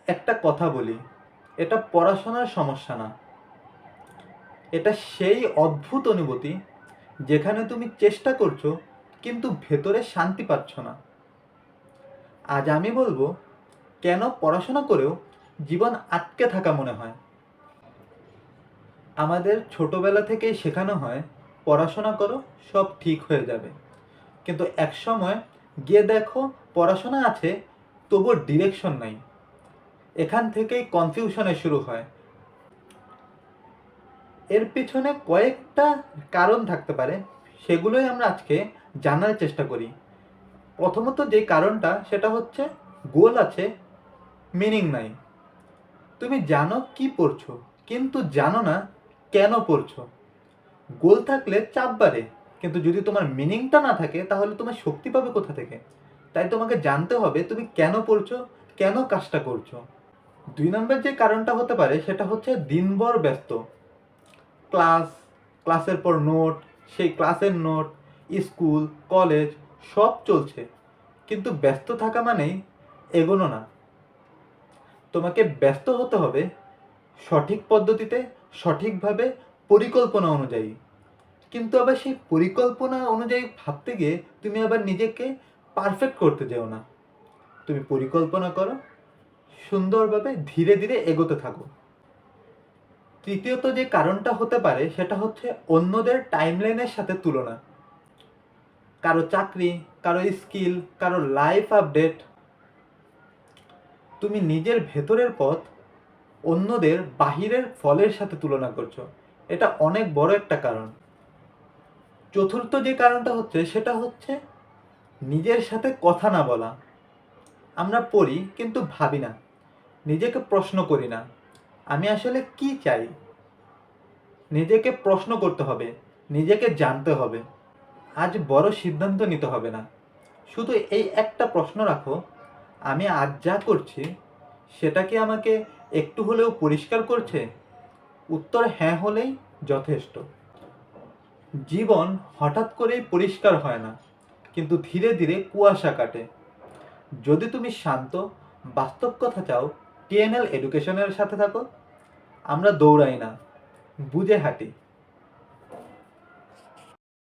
একটা কথা বলি, এটা পড়াশোনার সমস্যা না, এটা সেই অদ্ভুত অনুভূতি যেখানে তুমি চেষ্টা করছো কিন্তু ভেতরে শান্তি পাচ্ছ না। আজ আমি বলবো কেন পড়াশোনা করেও জীবন আটকে থাকা মনে হয়। আমাদের ছোটবেলা থেকেই শেখানো হয় পড়াশোনা করো, সব ঠিক হয়ে যাবে। কিন্তু এক সময় গিয়ে দেখো পড়াশোনা আছে, তবুও ডিরেকশন নাই। এখান থেকেই কনফিউশনে শুরু হয়। এর পিছনে কয়েকটা কারণ থাকতে পারে, সেগুলোই আমরা আজকে জানার চেষ্টা করি। প্রথমত যে কারণটা সেটা হচ্ছে গোল আছে, মিনিং নাই। তুমি জানো কি পড়ছো, কিন্তু জানো না কেন পড়ছো। গোল থাকলে চাপ বাড়ে, কিন্তু যদি তোমার মিনিংটা না থাকে তাহলে তোমার শক্তি পাবে কোথা থেকে। তাই তোমাকে জানতে হবে তুমি কেন পড়ছো, কেন কাজটা করছো। 2 নম্বর যে কারণটা হতে পারে সেটা হচ্ছে দিনভর ব্যস্ত। ক্লাস, ক্লাসের পর নোট, সেই ক্লাসের নোট, স্কুল, কলেজ সব চলছে, কিন্তু ব্যস্ত থাকা মানেই এগোনো না। তোমাকে ব্যস্ত হতে হবে সঠিক পদ্ধতিতে, সঠিকভাবে, পরিকল্পনা অনুযায়ী। কিন্তু আবার সেই পরিকল্পনা অনুযায়ী ভাবতে গিয়ে তুমি আবার নিজেকে পারফেক্ট করতে যেও না। তুমি পরিকল্পনা করো, সুন্দরভাবে ধীরে ধীরে এগোতে থাকো। তৃতীয়ত যে কারণটা হতে পারে সেটা হচ্ছে অন্যদের টাইমলাইনের সাথে তুলনা। কারো চাকরি, কারো স্কিল, কারো লাইফ আপডেট। তুমি নিজের ভেতরের পথ অন্যদের বাহিরের ফলের সাথে তুলনা করছো। এটা অনেক বড় একটা কারণ। চতুর্থ যে কারণটা হচ্ছে সেটা হচ্ছে নিজের সাথে কথা না বলা। আমরা পড়ি কিন্তু ভাবি না, নিজেকে প্রশ্ন করি না আমি আসলে কি চাই। নিজেকে প্রশ্ন করতে হবে, নিজেকে জানতে হবে। আজ বড় সিদ্ধান্ত নিতে হবে না, শুধু এই একটা প্রশ্ন রাখো, আমি আজ যা করছি সেটা কি আমাকে একটু হলেও পরিষ্কার করছে। উত্তর হ্যাঁ হলেই যথেষ্ট। জীবন হঠাৎ করেই পরিষ্কার হয় না, কিন্তু ধীরে ধীরে কুয়াশা কাটে। যদি তুমি শান্ত, বাস্তব কথা চাও, টিএনএল এডুকেশনের সাথে থাকো। আমরা দৌড়াই না, বুঝে হাঁটি।